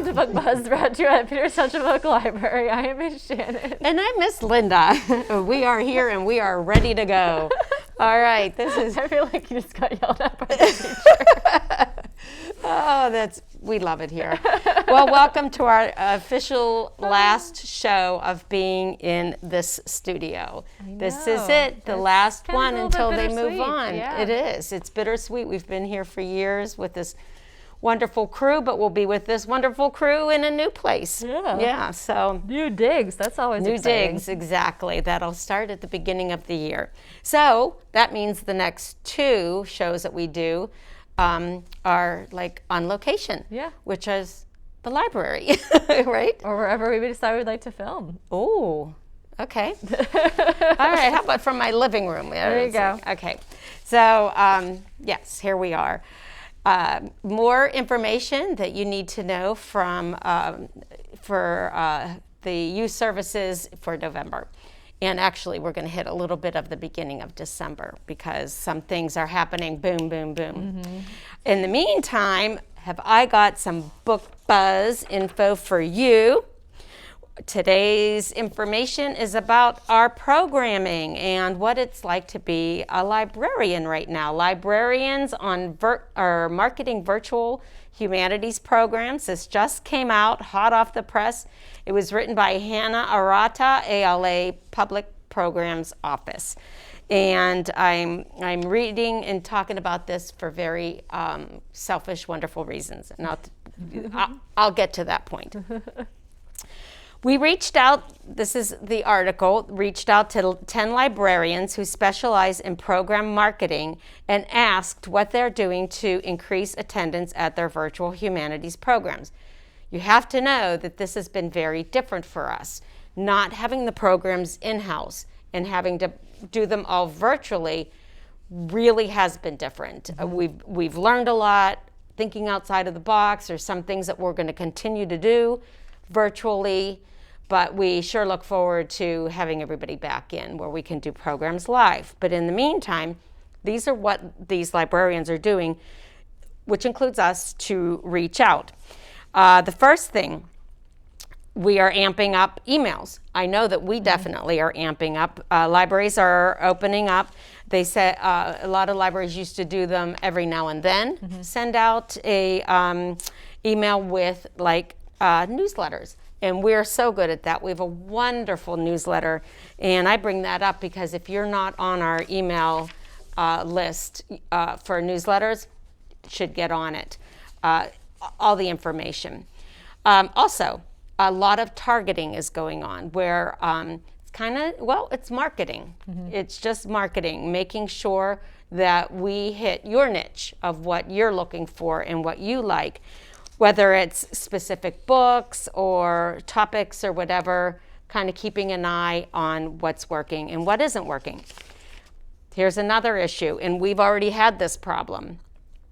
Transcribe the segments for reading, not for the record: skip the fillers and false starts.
Welcome to Book Buzz, brought to you at Peters Township Public Library. I am Miss Shannon. And I'm Miss Linda. We are here and we are ready to go. All right, this is... I feel like you just got yelled at by the teacher. Oh, we love it here. Well, welcome to our official last show of being in this studio. This is it, the last one until they move on. Yeah. It is. It's bittersweet. We've been here for years with this wonderful crew, but we'll be with this wonderful crew in a new place. Yeah, so new digs, that's always new exciting. digs, exactly. That'll start at the beginning of the year. So that means the next two shows that we do are like on location, which is the library, right? Or wherever we decide we'd like to film. Oh, okay. All right, how about from my living room? There you go. Okay, so yes, here we are. More information that you need to know from for the youth services for November. And actually, we're going to hit a little bit of the beginning of December because some things are happening, boom, boom, boom. Mm-hmm. In the meantime, have I got some book buzz info for you. Today's information is about our programming and what it's like to be a librarian right now. Librarians are marketing virtual humanities programs. This just came out hot off the press. It was written by Hannah Arata, ALA Public Programs Office. And I'm reading and talking about this for very selfish, wonderful reasons. And I'll get to that point. We reached out, this is the article, reached out to 10 librarians who specialize in program marketing and asked what they're doing to increase attendance at their virtual humanities programs. You have to know that this has been very different for us. Not having the programs in-house and having to do them all virtually really has been different. We've learned a lot, thinking outside of the box. There's some things that we're going to continue to do virtually. But we sure look forward to having everybody back in where we can do programs live. But in the meantime, these are what these librarians are doing, which includes us, to reach out. The first thing, we are amping up emails. I know that we definitely are amping up. Libraries are opening up. They said a lot of libraries used to do them every now and then, send out a email with like newsletters. And we're so good at that. We have a wonderful newsletter. And I bring that up because if you're not on our email list for newsletters, you should get on it. All the information. Also, a lot of targeting is going on where it's kind of, it's marketing. It's just marketing, making sure that we hit your niche of what you're looking for and what you like. Whether it's specific books or topics or whatever, kind of keeping an eye on what's working and what isn't working. Here's another issue, and we've already had this problem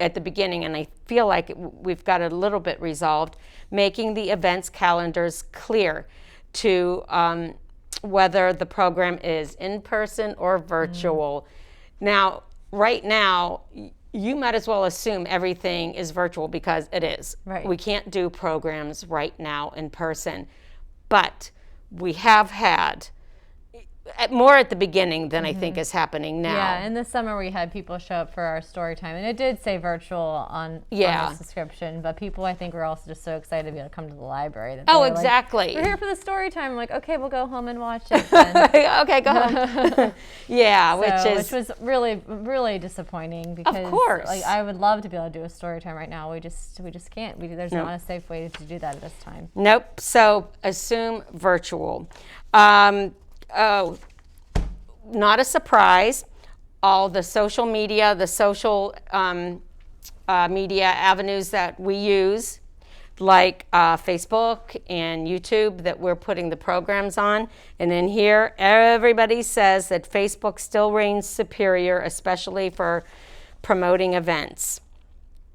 at the beginning, and I feel like we've got it a little bit resolved, making the events calendars clear to whether the program is in person or virtual. Now, right now, you might as well assume everything is virtual because it is. Right. We can't do programs right now in person, but we have had more at the beginning than I think is happening now. Yeah, in the summer we had people show up for our story time, and it did say virtual on the subscription, but people I think were also just so excited to be able to come to the library. That Exactly. Like, we're here for the story time. I'm like, okay, we'll go home and watch it then. Okay, go home. Yeah, which was really, really disappointing because of course. Like, I would love to be able to do a story time right now. We just can't. There's not a safe way to do that at this time. Nope. So assume virtual. Not a surprise. All the social media, the social media avenues that we use, like Facebook and YouTube, that we're putting the programs on. And in here, everybody says that Facebook still reigns superior, especially for promoting events.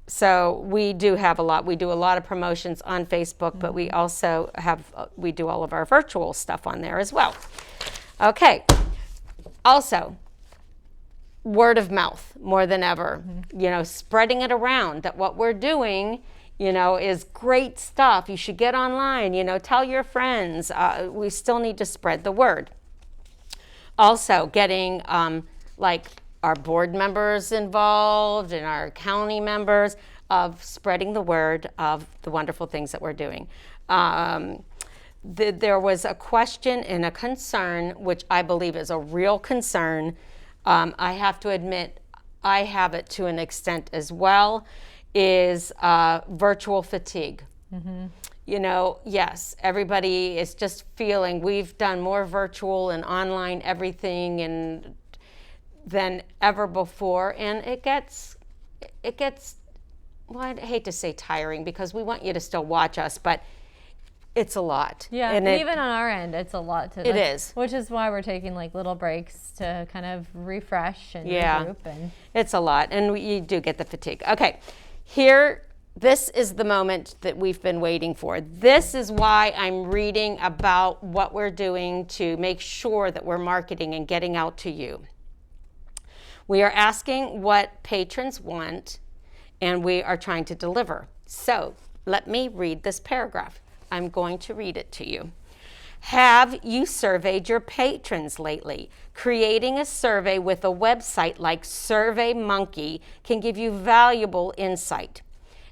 So we do have a lot. We do a lot of promotions on Facebook, but we also we do all of our virtual stuff on there as well. Okay. Also, word of mouth more than ever. Spreading it around that what we're doing is great stuff. You should get online, tell your friends. We still need to spread the word. Also, getting like our board members involved and our county members of spreading the word of the wonderful things that we're doing. There was a question and a concern, which I believe is a real concern. I have to admit, I have it to an extent as well, is virtual fatigue. Yes, everybody is just feeling we've done more virtual and online everything than ever before, and it gets, well, I hate to say tiring because we want you to still watch us, but it's a lot. Yeah, and even on our end, it's a lot to. It is, which is why we're taking like little breaks to kind of refresh and regroup. And it's a lot, and you do get the fatigue. Okay, here. This is the moment that we've been waiting for. This is why I'm reading about what we're doing to make sure that we're marketing and getting out to you. We are asking what patrons want, and we are trying to deliver. So let me read this paragraph. I'm going to read it to you. Have you surveyed your patrons lately? Creating a survey with a website like SurveyMonkey can give you valuable insight.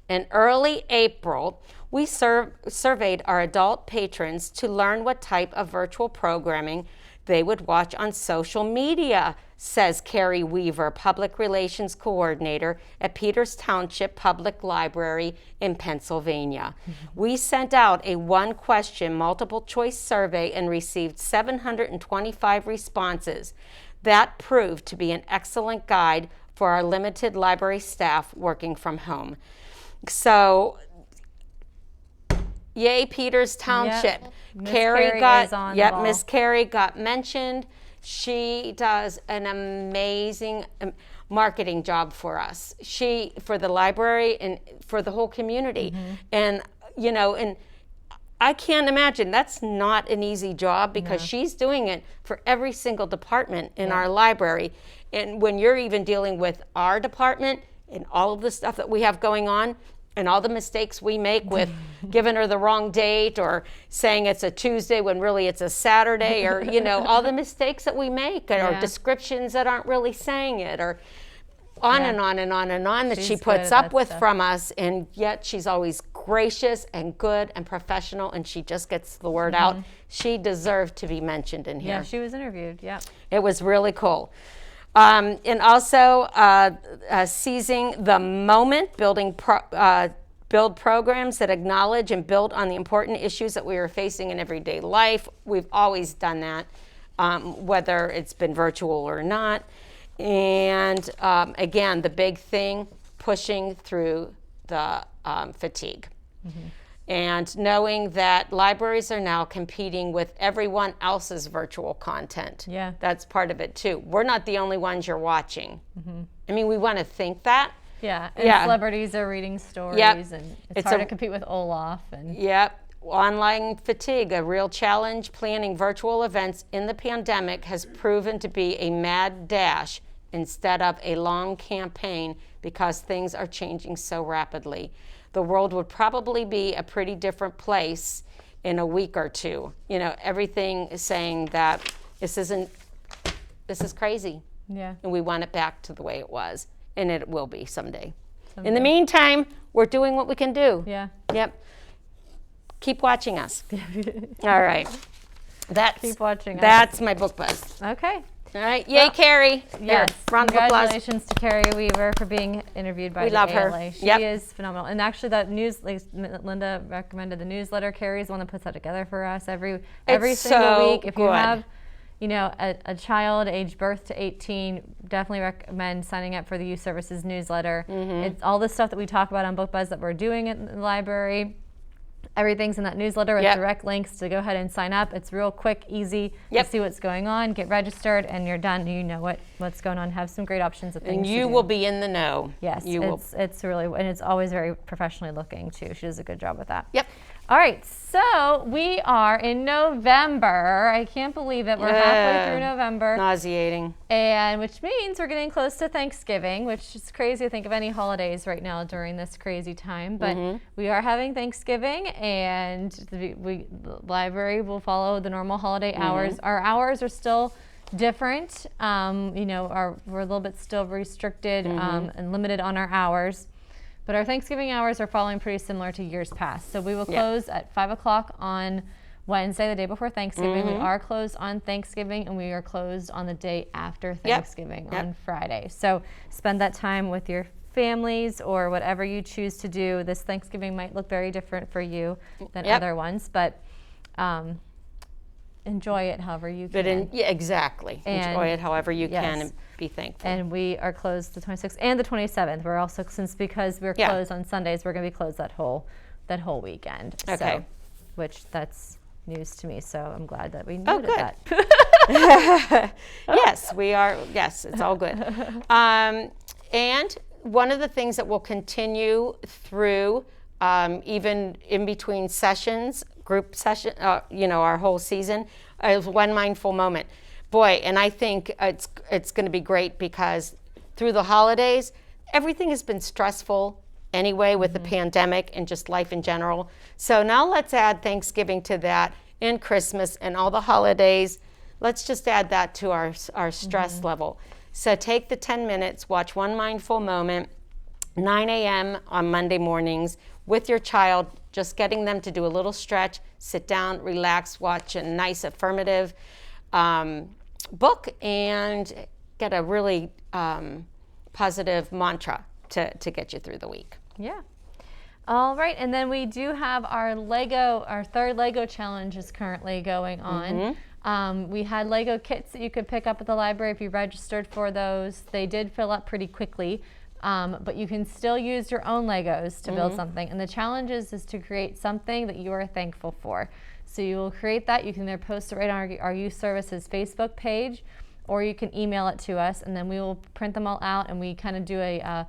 In early April, we surveyed our adult patrons to learn what type of virtual programming they would watch on social media, says Carrie Weaver, Public Relations Coordinator at Peters Township Public Library in Pennsylvania. We sent out a one-question multiple-choice survey and received 725 responses. That proved to be an excellent guide for our limited library staff working from home. So, yay, Peters Township. Yep. Miss Carrie got mentioned. She does an amazing marketing job for us. For the library and for the whole community. And, and I can't imagine, that's not an easy job because she's doing it for every single department in our library. And when you're even dealing with our department, and all of the stuff that we have going on and all the mistakes we make with giving her the wrong date or saying it's a Tuesday when really it's a Saturday or, all the mistakes that we make or descriptions that aren't really saying it or on and on and on and on that she puts up with from us. And yet she's always gracious and good and professional and she just gets the word out. She deserved to be mentioned in here. Yeah, she was interviewed. Yeah. It was really cool. And also seizing the moment, build programs that acknowledge and build on the important issues that we are facing in everyday life. We've always done that, whether it's been virtual or not. And again, the big thing, pushing through the fatigue. And knowing that libraries are now competing with everyone else's virtual content. Yeah. That's part of it too. We're not the only ones you're watching. I mean, we want to think that. Yeah, and celebrities are reading stories and it's hard to compete with Olaf. Online fatigue, a real challenge. Planning virtual events in the pandemic has proven to be a mad dash instead of a long campaign because things are changing so rapidly. The world would probably be a pretty different place in a week or two. Everything is saying that this is crazy. Yeah. And we want it back to the way it was. And it will be someday. In the meantime, we're doing what we can do. Yeah. Yep. Keep watching us. All right. Keep watching us. That's my book buzz. Okay. All right. Yay, Carrie. Yes. Round of applause. Congratulations to Carrie Weaver for being interviewed by the ALA. Her. She is phenomenal. And actually that Linda recommended the newsletter. Carrie's the one that puts that together for us every single week. If you have, a child aged birth to 18, definitely recommend signing up for the Youth Services newsletter. It's all the stuff that we talk about on Book Buzz that we're doing at the library. Everything's in that newsletter with direct links to go ahead and sign up. It's real quick, easy to see what's going on, get registered, and you're done. You know what's going on. Have some great options of things and you to do. will be in the know. Yes, it's really, and it's always very professionally looking too. She does a good job with that. Yep. All right, so we are in November. I can't believe it. We're halfway through November. Nauseating. And which means we're getting close to Thanksgiving, which is crazy to think of any holidays right now during this crazy time. But we are having Thanksgiving, and the library will follow the normal holiday hours. Our hours are still different. You know, we're a little bit still restricted and limited on our hours. But our Thanksgiving hours are following pretty similar to years past. So we will close at 5 o'clock on Wednesday, the day before Thanksgiving. We are closed on Thanksgiving, and we are closed on the day after Thanksgiving on Friday. So spend that time with your families or whatever you choose to do. This Thanksgiving might look very different for you than other ones, but enjoy it however you can. Exactly. Enjoy it however you can and be thankful. And we are closed the 26th and the 27th. We're also, because we're closed on Sundays, we're going to be closed that whole weekend. Okay. So, which that's news to me, so I'm glad that we noted that. Yes, we are. Yes, it's all good. And one of the things that will continue through even in between sessions, group session, you know, our whole season, is One Mindful Moment. Boy, and I think it's going to be great because through the holidays, everything has been stressful anyway with the pandemic and just life in general. So now let's add Thanksgiving to that, and Christmas and all the holidays. Let's just add that to our stress level. So take the 10 minutes, watch One Mindful Moment, 9 a.m. on Monday mornings with your child, just getting them to do a little stretch, sit down, relax, watch a nice affirmative book, and get a really positive mantra to get you through the week. Yeah. All right, and then we do have our third Lego challenge is currently going on. We had Lego kits that you could pick up at the library if you registered for those. They did fill up pretty quickly, but you can still use your own Legos to build something. And the challenge is to create something that you are thankful for. So you will create that. You can either post it right on our Youth Services Facebook page, or you can email it to us, and then we will print them all out, and we kind of do a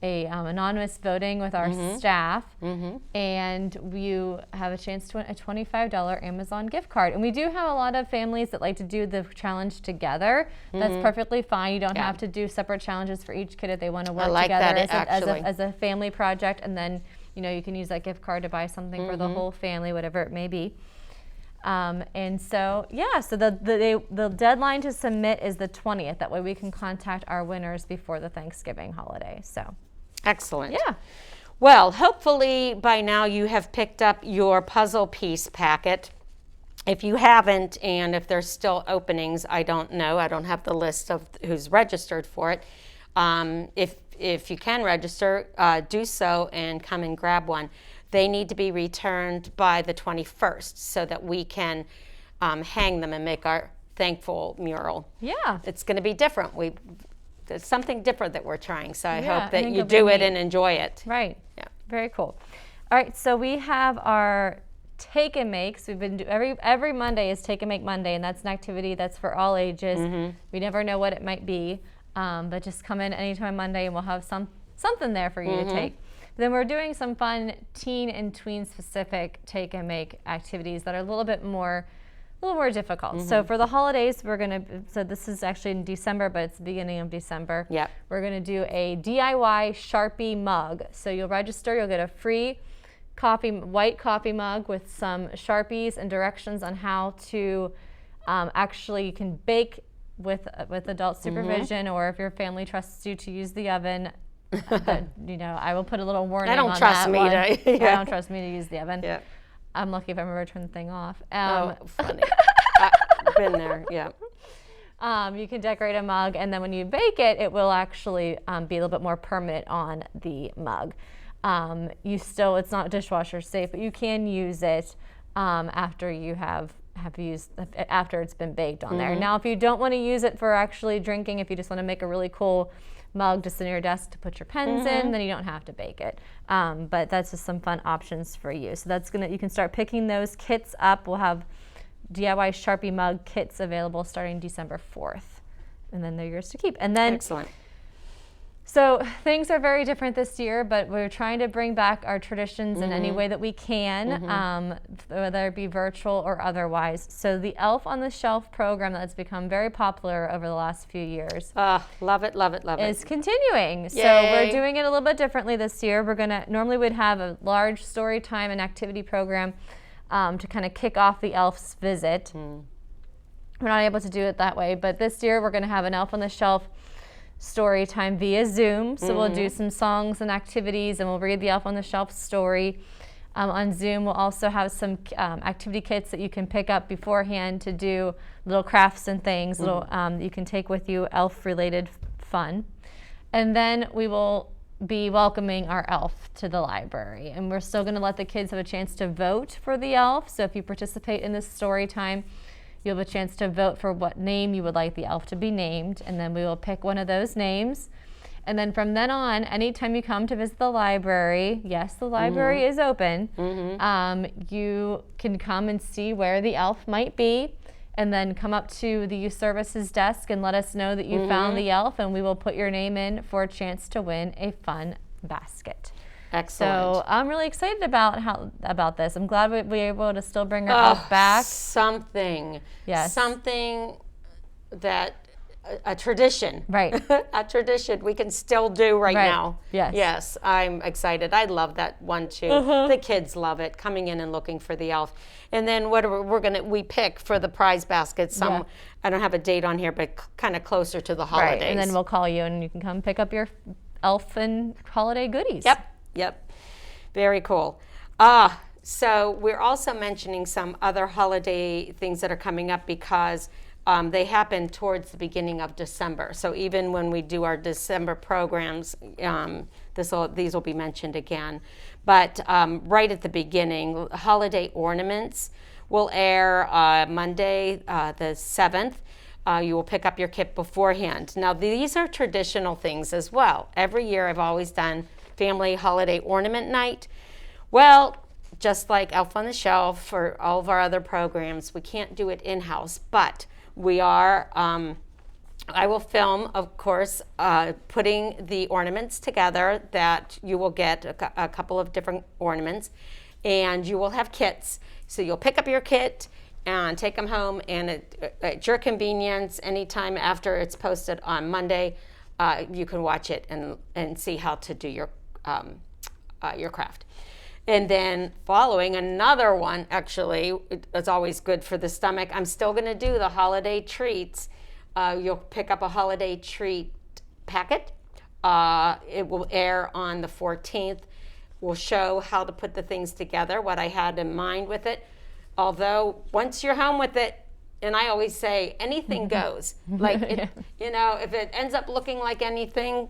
anonymous voting with our staff, and you have a chance to win a $25 Amazon gift card. And we do have a lot of families that like to do the challenge together. That's perfectly fine. You don't have to do separate challenges for each kid if they want to work together as a family project, and then you can use that gift card to buy something for the whole family, whatever it may be. And so the deadline to submit is the 20th. That way we can contact our winners before the Thanksgiving holiday. So excellent. Yeah. Well, hopefully by now you have picked up your puzzle piece packet. If you haven't, and if there's still openings, I don't know. I don't have the list of who's registered for it. If you can register, do so and come and grab one. They need to be returned by the 21st so that we can hang them and make our thankful mural. Yeah. It's going to be different. There's something different that we're trying, so I hope that you do it and enjoy it. Right. Yeah. Very cool. All right, so we have our Take and Makes. We've been every Monday is Take and Make Monday, and that's an activity that's for all ages. We never know what it might be, but just come in anytime Monday, and we'll have something there for you to take. Then we're doing some fun teen and tween specific take and make activities that are a little more difficult. So for the holidays, so this is actually in December, but it's the beginning of December. Yep. We're gonna do a DIY Sharpie mug. So you'll register, you'll get a free white coffee mug with some Sharpies and directions on how to actually, you can bake with adult supervision, or if your family trusts you to use the oven. I will put a little warning on that. I don't trust me to use the oven. Yeah. I'm lucky if I remember to turn the thing off. Funny. I've been there, yeah. You can decorate a mug, and then when you bake it, it will actually be a little bit more permanent on the mug. It's not dishwasher safe, but you can use it after you after it's been baked on there. Now, if you don't want to use it for actually drinking, if you just want to make a really cool mug to sit on your desk to put your pens in, then you don't have to bake it. But that's just some fun options for you. So you can start picking those kits up. We'll have DIY Sharpie mug kits available starting December 4th. And then they're yours to keep. And then excellent. So things are very different this year, but we're trying to bring back our traditions in any way that we can, whether it be virtual or otherwise. So the Elf on the Shelf program that's become very popular over the last few years. Love it, love it, love it. Is continuing. Yay. So we're doing it a little bit differently this year. Normally we'd have a large story time and activity program to kind of kick off the Elf's visit. We're not able to do it that way, but this year we're going to have an Elf on the Shelf story time via Zoom. So we'll do some songs and activities, and we'll read the Elf on the Shelf story. On Zoom, we'll also have some activity kits that you can pick up beforehand to do little crafts and things you can take with you, elf-related fun. And then we will be welcoming our elf to the library. And we're still going to let the kids have a chance to vote for the elf. So if you participate in this story time, you'll have a chance to vote for what name you would like the elf to be named, and then we will pick one of those names. And then from then on, anytime you come to visit the library, yes, the library is open, you can come and see where the elf might be, and then come up to the youth services desk and let us know that you found the elf, and we will put your name in for a chance to win a fun basket. Excellent. So I'm really excited about this. I'm glad we were able to still bring our elf back. Something that a tradition. Right. A tradition we can still do right now. Yes. Yes, I'm excited. I love that one too. The kids love it, coming in and looking for the elf. And then we pick for the prize basket I don't have a date on here, but kind of closer to the holidays. Right. And then we'll call you and you can come pick up your elf and holiday goodies. Yep. Very cool. So we're also mentioning some other holiday things that are coming up because they happen towards the beginning of December. So even when we do our December programs, these will be mentioned again. But right at the beginning, holiday Ornaments will air Monday the 7th. You will pick up your kit beforehand. Now these are traditional things as well. Every year I've always done family holiday ornament night. Well, just like Elf on the Shelf or all of our other programs, we can't do it in-house, but we are, I will film, of course, putting the ornaments together that you will get a couple of different ornaments, and you will have kits. So you'll pick up your kit and take them home, and at your convenience, anytime after it's posted on Monday, you can watch it and see how to do your craft. And then following another one, actually, it's always good for the stomach. I'm still going to do the holiday treats. You'll pick up a holiday treat packet. It will air on the 14th. We'll show how to put the things together, what I had in mind with it. Although once you're home with it, and I always say anything goes. Like, if it ends up looking like anything,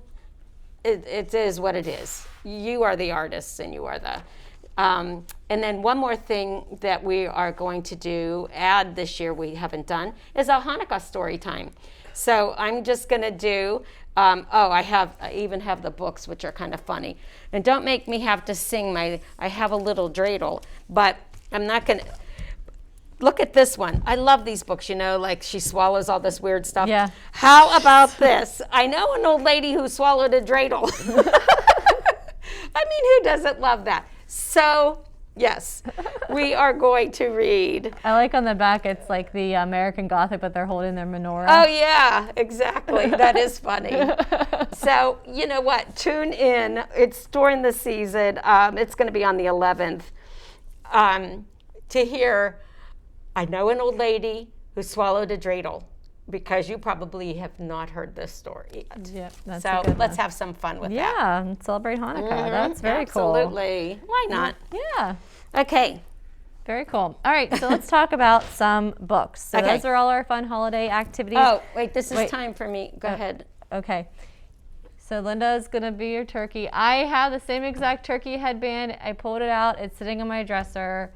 it is what it is. You are the artists, and you are the. And then one more thing that we are going to add this year we haven't done, is a Hanukkah story time. So I'm just going to do, I even have the books, which are kind of funny. And don't make me have to sing I have a little dreidel, but I'm not going to. Look at this one. I love these books, like she swallows all this weird stuff. Yeah. How about this? I know an old lady who swallowed a dreidel. I mean, who doesn't love that? So, yes, we are going to read. I like on the back, it's like the American Gothic, but they're holding their menorah. Oh, yeah, exactly. That is funny. So, you know what? Tune in. It's during the season. It's going to be on the 11th to hear, I know an old lady who swallowed a dreidel, because you probably have not heard this story yet. Yeah, that's so a good let's one. have some fun with that. Yeah, and celebrate Hanukkah. That's very cool. Absolutely. Why not? Yeah. Okay. Very cool. All right, so let's talk about some books. So Okay. those are all our fun holiday activities. Oh, wait, this is time for me. Go ahead. Okay. So Linda's going to be your turkey. I have the same exact turkey headband. I pulled it out. It's sitting on my dresser.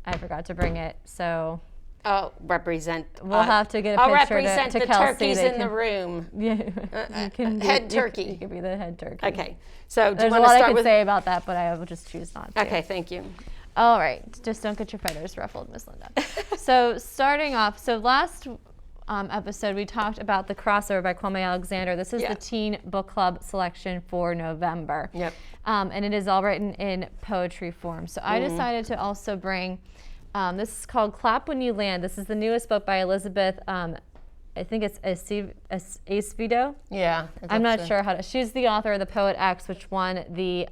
I forgot to bring it, so... I'll represent. We'll have to get a I'll picture represent to the Kelsey. turkeys in the room. Yeah, you can head turkey. You can be the head turkey. Okay. So do There's you a want to lot I start could with? say about that, but I will just choose not to. Okay. Thank you. All right. Just don't get your feathers ruffled, Miss Linda. So starting off, episode, we talked about The Crossover by Kwame Alexander. This is the teen book club selection for November. Yep. And it is all written in poetry form. So I decided to also bring, this is called Clap When You Land. This is the newest book by Elizabeth, I think it's Acevedo. Yeah. I'm not sure how to, she's the author of The Poet X, which won the,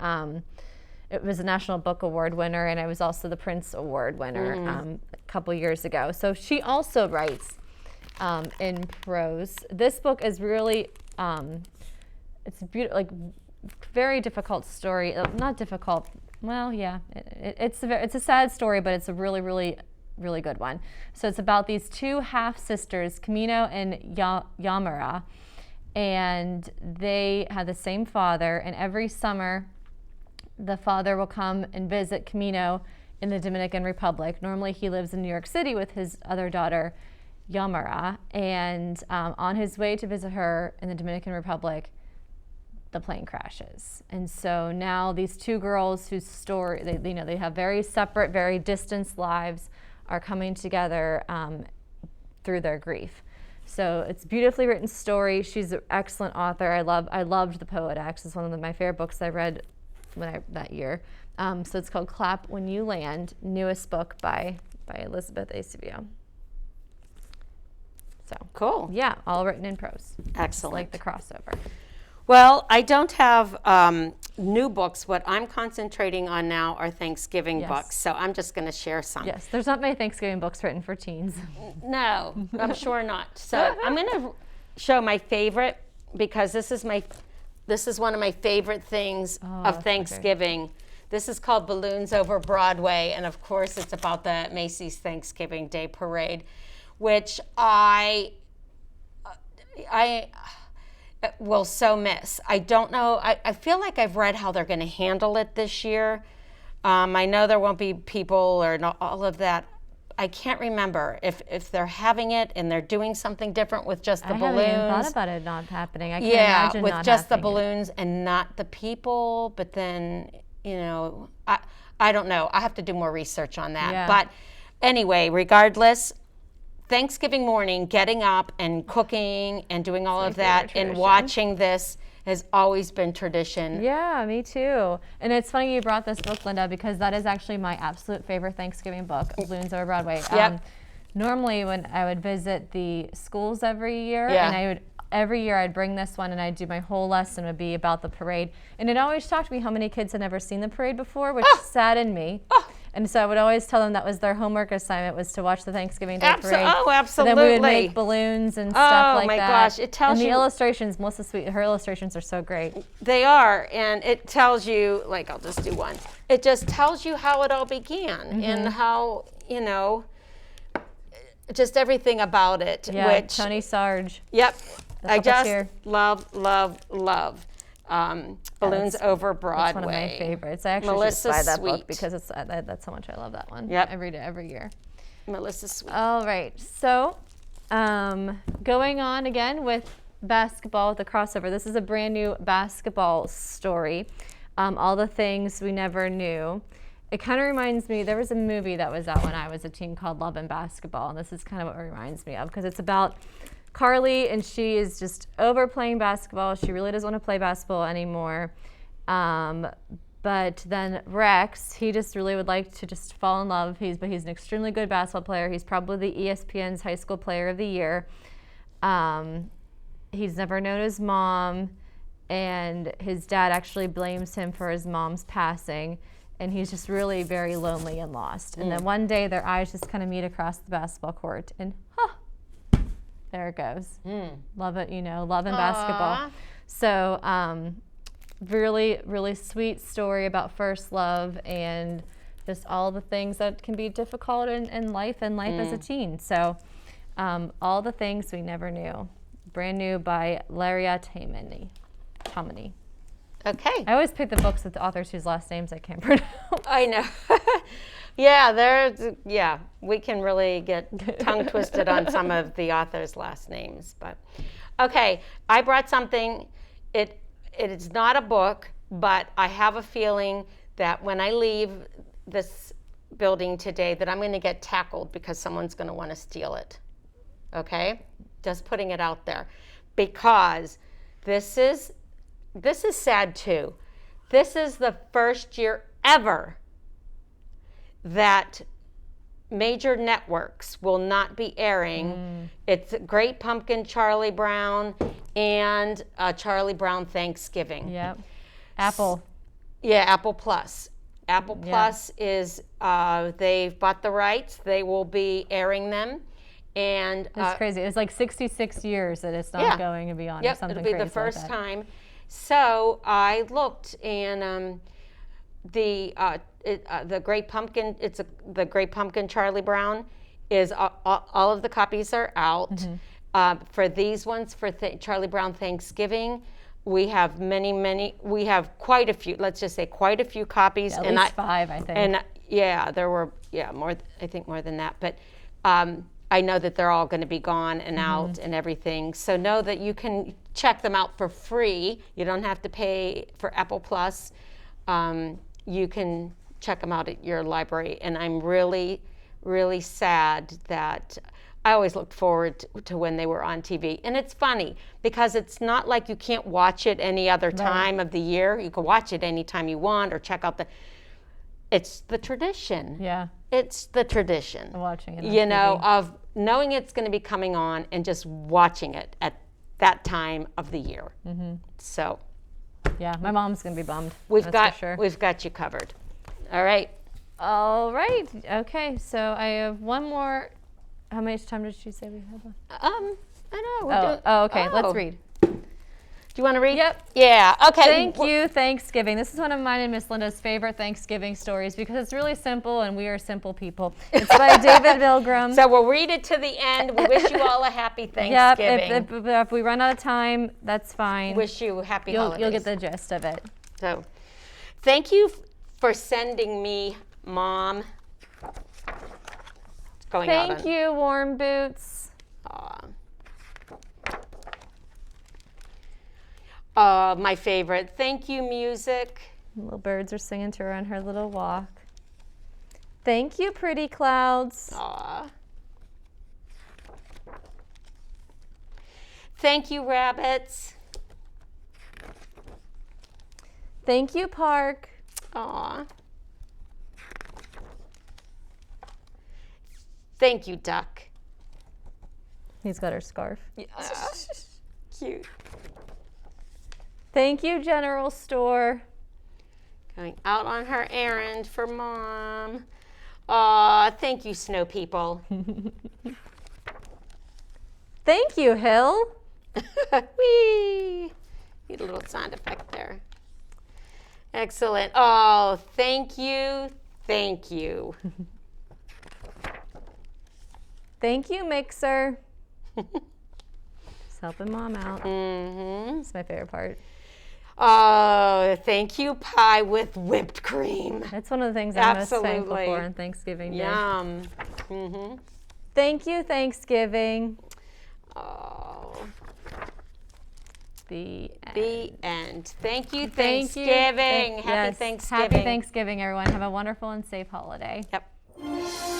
it was a National Book Award winner, and it was also the Prince Award winner a couple years ago. So she also writes in prose. This book is really, it's beautiful, like very difficult story. Not difficult. Well, yeah, it's a sad story, but it's a really, really, really good one. So it's about these two half sisters, Camino and Yamara, and they had the same father. And every summer, the father will come and visit Camino in the Dominican Republic. Normally he lives in New York City with his other daughter, Yamara, and on his way to visit her in the Dominican Republic, the plane crashes. And so now these two girls whose story, they have very separate, very distant lives, are coming together through their grief. So it's a beautifully written story. She's an excellent author. I loved The Poet X. It's one of my favorite books I read that year. So it's called Clap When You Land, newest book by Elizabeth Acevedo. So cool. Yeah, all written in prose. Excellent. Like The Crossover. Well, I don't have new books. What I'm concentrating on now are Thanksgiving books. So I'm just going to share some. Yes, there's not many Thanksgiving books written for teens. No, I'm sure not. So I'm going to show my favorite, because this is one of my favorite things of Thanksgiving. This is called Balloons Over Broadway, and of course it's about the Macy's Thanksgiving Day Parade, which I will so miss. I don't know. I feel like I've read how they're going to handle it this year. I know there won't be people or all of that. I can't remember if they're having it and they're doing something different with just the balloons. I haven't even thought about it not happening. I can't imagine with not just the happening. balloons and not the people. But then, I don't know. I have to do more research on that. Yeah. But anyway, regardless, Thanksgiving morning, getting up and cooking and doing all of that and watching this has always been tradition. Yeah, me too. And it's funny you brought this book, Linda, because that is actually my absolute favorite Thanksgiving book, Balloons Over Broadway. Yep. Normally when I would visit the schools every year, Yeah. and every year I'd bring this one and I'd do my whole lesson would be about the parade. And it always shocked me how many kids had never seen the parade before, which saddened me. And so I would always tell them that was their homework assignment, was to watch the Thanksgiving Day parade. Oh, absolutely. And then we would make balloons and stuff like that. Oh my gosh, it tells you. you. And the illustrations, Melissa Sweet, her illustrations are so great. They are, and it tells you, like, I'll just do one. It just tells you how it all began and how, just everything about it. Yeah, which, Tony Sarge. Yep. I just puppeteer. love Balloons Over Broadway. It's one of my favorites. I actually Melissa should buy that Sweet. book because that's how much I love that one. Yep. Every year. Melissa Sweet. All right. So, going on again with basketball with The Crossover. This is a brand new basketball story. All the things we never knew. It kind of reminds me, there was a movie that was out when I was a teen called Love and Basketball, and this is kind of what it reminds me of, because it's about Carly, and she is just over playing basketball. She really doesn't want to play basketball anymore. But then Rex, he just really would like to just fall in love. But he's an extremely good basketball player. He's probably the ESPN's High School Player of the Year. He's never known his mom, and his dad actually blames him for his mom's passing. And he's just really very lonely and lost. And then one day their eyes just kind of meet across the basketball court, and there it goes. Love it, love and basketball. So really, really sweet story about first love and just all the things that can be difficult in life and life as a teen. So all the things we never knew. Brand new by Laria Taimani. Okay. I always pick the books with the authors whose last names I can't pronounce. I know. Yeah, we can really get tongue twisted on some of the authors' last names. But okay, I brought something. It is not a book, but I have a feeling that when I leave this building today that I'm going to get tackled because someone's going to want to steal it. okay? Just putting it out there, because this is sad too. This is the first year ever that major networks will not be airing. It's Great Pumpkin, Charlie Brown, and Charlie Brown Thanksgiving. Yep. Apple. Yeah, Apple Plus. Apple Plus is, they've bought the rights. They will be airing them. And it's crazy. It's like 66 years that it's not going to be on. Yep, or something it'll be crazy the first like that. time. So I looked, and the Great Pumpkin, the Great Pumpkin Charlie Brown is all of the copies are out. For these ones, for Charlie Brown Thanksgiving, we have we have quite a few, let's just say quite a few copies. At least 5, I think. And there were, more, I think more than that. But I know that they're all going to be gone and out and everything. So know that you can check them out for free. You don't have to pay for Apple Plus. You can check them out at your library. And I'm really, really sad that I always looked forward to when they were on TV. And it's funny because it's not like you can't watch it any other time of the year. You can watch it anytime you want or check out it's the tradition. Yeah. It's the tradition. Watching it on TV. Of knowing it's going to be coming on and just watching it at that time of the year. So. Yeah, my mom's going to be bummed. We've got you covered. All right. All right. Okay, so I have one more. How much time did she say we had left? I know. Okay. Let's read. Do you want to read? Yep. Yeah. Okay. Thank you, Thanksgiving. This is one of mine and Miss Linda's favorite Thanksgiving stories because it's really simple and we are simple people. It's by David Milgram. So we'll read it to the end. We wish you all a happy Thanksgiving. Yep. If we run out of time, that's fine. Wish you happy holidays. You'll get the gist of it. So, thank you for sending me, Mom. It's going out. Thank you, Warm Boots. My favorite. Thank you, music. Little birds are singing to her on her little walk. Thank you, Pretty Clouds. Aw. Thank you, rabbits. Thank you, Park. Aw. Thank you, duck. He's got her scarf. Cute. Thank you, General Store. Going out on her errand for Mom. Aw, thank you, snow people. Thank you, Hill. Whee! Need a little sound effect there. Excellent. Oh, thank you. Thank you. Thank you, Mixer. Just helping Mom out. It's my favorite part. Oh, thank you, pie with whipped cream. That's one of the things I'm most thankful for on Thanksgiving Day. Yum. Thank you, Thanksgiving. Oh. The end. Thank you, Thanksgiving. Happy Thanksgiving. Happy Thanksgiving, everyone. Have a wonderful and safe holiday. Yep.